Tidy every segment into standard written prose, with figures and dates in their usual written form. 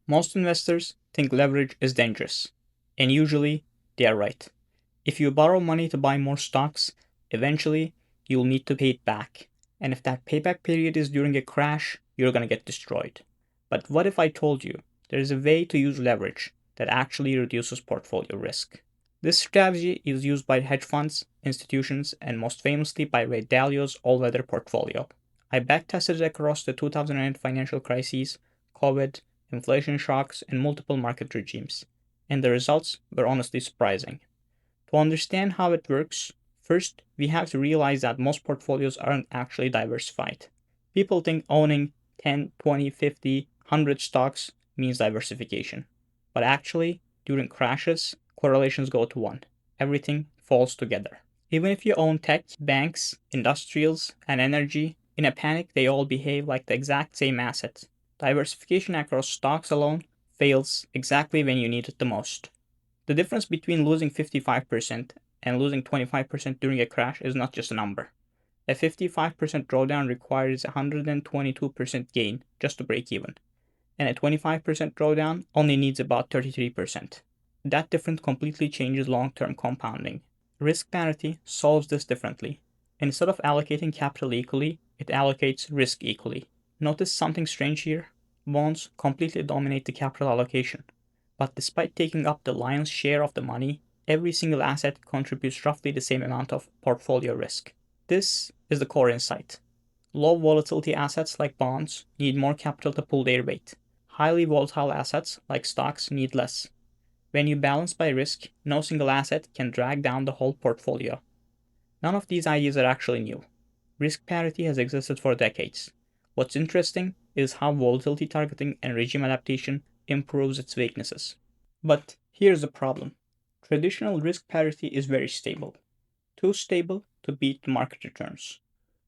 Most investors think leverage is dangerous, and usually they are right. If you borrow money to buy more stocks, eventually you'll need to pay it back. And if that payback period is during a crash, you're gonna get destroyed. But what if I told you there is a way to use leverage that actually reduces portfolio risk? This strategy is used by hedge funds, institutions, and most famously by Ray Dalio's all-weather portfolio. I backtested it across the 2008 financial crises, COVID, inflation shocks, and multiple market regimes, and the results were honestly surprising. To understand how it works, first we have to realize that most portfolios aren't actually diversified. People think owning 10, 20, 50, 100 stocks means diversification. But actually, during crashes, correlations go to 1. Everything falls together. Even if you own tech, banks, industrials, and energy, in a panic they all behave like the exact same asset. Diversification across stocks alone fails exactly when you need it the most. The difference between losing 55% and losing 25% during a crash is not just a number. A 55% drawdown requires a 122% gain just to break even, and a 25% drawdown only needs about 33%. That difference completely changes long-term compounding. Risk parity solves this differently. Instead of allocating capital equally, it allocates risk equally. Notice something strange here? Bonds completely dominate the capital allocation. But despite taking up the lion's share of the money, every single asset contributes roughly the same amount of portfolio risk. This is the core insight. Low volatility assets like bonds need more capital to pull their weight. Highly volatile assets like stocks need less. When you balance by risk, no single asset can drag down the whole portfolio. None of these ideas are actually new. Risk parity has existed for decades. What's interesting is how volatility targeting and regime adaptation improves its weaknesses. But here's the problem. Traditional risk parity is very stable. Too stable to beat the market returns.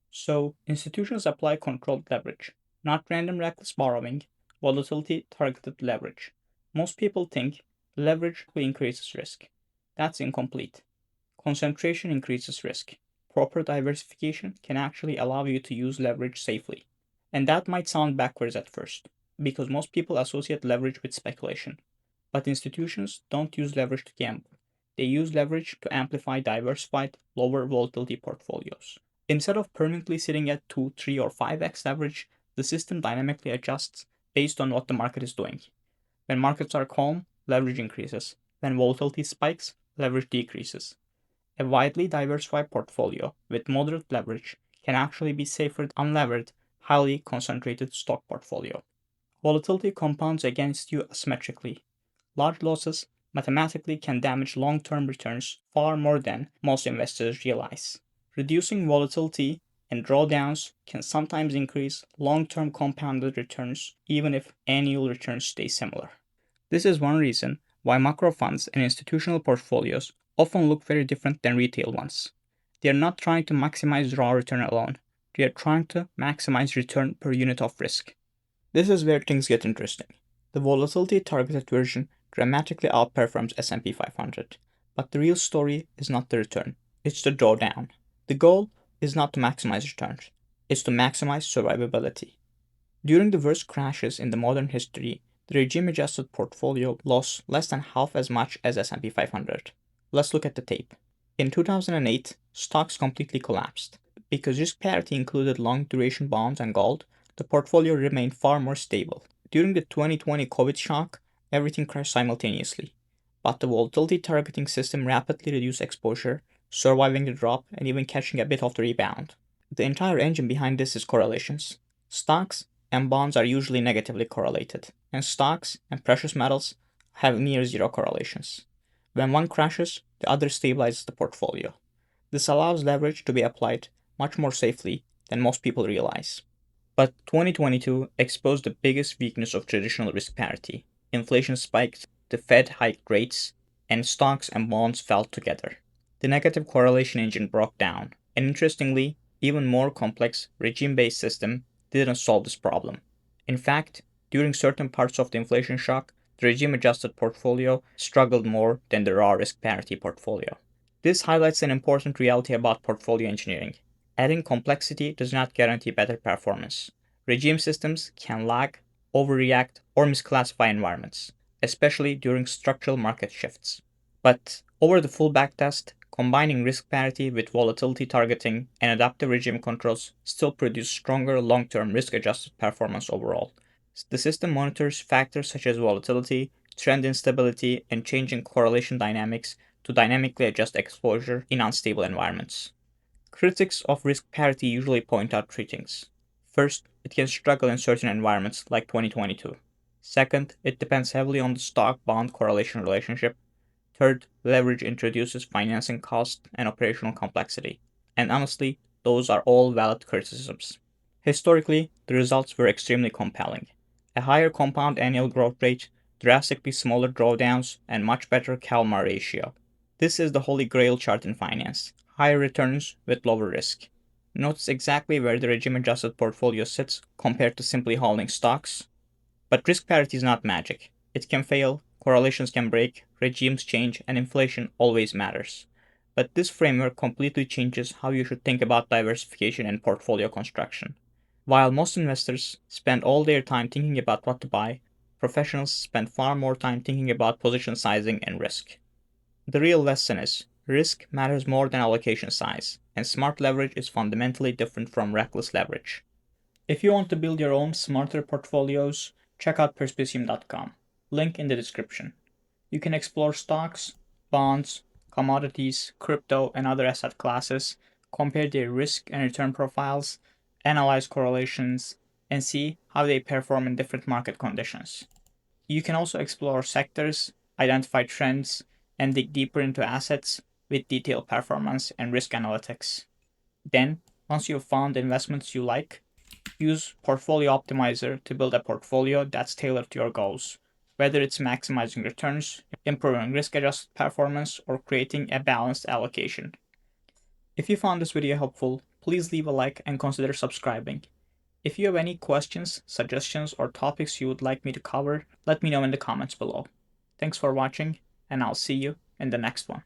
So institutions apply controlled leverage, not random reckless borrowing, volatility targeted leverage. Most people think leverage increases risk. That's incomplete. Concentration increases risk. Proper diversification can actually allow you to use leverage safely. And that might sound backwards at first, because most people associate leverage with speculation. But institutions don't use leverage to gamble. They use leverage to amplify diversified, lower volatility portfolios. Instead of permanently sitting at 2, 3, or 5x leverage, the system dynamically adjusts based on what the market is doing. When markets are calm, leverage increases. When volatility spikes, leverage decreases. A widely diversified portfolio with moderate leverage can actually be safer than unlevered, highly concentrated stock portfolio. Volatility compounds against you asymmetrically. Large losses mathematically can damage long-term returns far more than most investors realize. Reducing volatility and drawdowns can sometimes increase long-term compounded returns even if annual returns stay similar. This is one reason why macro funds and institutional portfolios often look very different than retail ones. They are not trying to maximize raw return alone, they are trying to maximize return per unit of risk. This is where things get interesting. The volatility targeted version dramatically outperforms S&P 500, but the real story is not the return, it's the drawdown. The goal is not to maximize returns, it's to maximize survivability. During the worst crashes in the modern history, the regime-adjusted portfolio lost less than half as much as S&P 500. Let's look at the tape. In 2008, stocks completely collapsed. Because risk parity included long-duration bonds and gold, the portfolio remained far more stable. During the 2020 COVID shock, everything crashed simultaneously. But the volatility targeting system rapidly reduced exposure, surviving the drop and even catching a bit of the rebound. The entire engine behind this is correlations. Stocks and bonds are usually negatively correlated, and stocks and precious metals have near zero correlations. When one crashes, the other stabilizes the portfolio. This allows leverage to be applied much more safely than most people realize. But 2022 exposed the biggest weakness of traditional risk parity. Inflation spiked, the Fed hiked rates, and stocks and bonds fell together. The negative correlation engine broke down, and interestingly, even more complex regime-based system didn't solve this problem. In fact, during certain parts of the inflation shock, the regime-adjusted portfolio struggled more than the raw risk parity portfolio. This highlights an important reality about portfolio engineering. Adding complexity does not guarantee better performance. Regime systems can lag overreact, or misclassify environments, especially during structural market shifts. But over the full backtest, combining risk parity with volatility targeting and adaptive regime controls still produce stronger long-term risk-adjusted performance overall. The system monitors factors such as volatility, trend instability, and changing correlation dynamics to dynamically adjust exposure in unstable environments. Critics of risk parity usually point out three things. First, it can struggle in certain environments like 2022. Second, it depends heavily on the stock-bond correlation relationship. Third, leverage introduces financing cost and operational complexity. And honestly, those are all valid criticisms. Historically, the results were extremely compelling. A higher compound annual growth rate, drastically smaller drawdowns, and much better Kalmar ratio. This is the holy grail chart in finance. Higher returns with lower risk. Notice exactly where the regime-adjusted portfolio sits compared to simply holding stocks. But risk parity is not magic. It can fail, correlations can break, regimes change, and inflation always matters. But this framework completely changes how you should think about diversification and portfolio construction. While most investors spend all their time thinking about what to buy, professionals spend far more time thinking about position sizing and risk. The real lesson is risk matters more than allocation size, and smart leverage is fundamentally different from reckless leverage. If you want to build your own smarter portfolios, check out perspicium.com. Link in the description. You can explore stocks, bonds, commodities, crypto, and other asset classes, compare their risk and return profiles, analyze correlations, and see how they perform in different market conditions. You can also explore sectors, identify trends, and dig deeper into assets with detailed performance and risk analytics. Then, once you've found the investments you like, use Portfolio Optimizer to build a portfolio that's tailored to your goals, whether it's maximizing returns, improving risk-adjusted performance, or creating a balanced allocation. If you found this video helpful, please leave a like and consider subscribing. If you have any questions, suggestions, or topics you would like me to cover, let me know in the comments below. Thanks for watching, and I'll see you in the next one.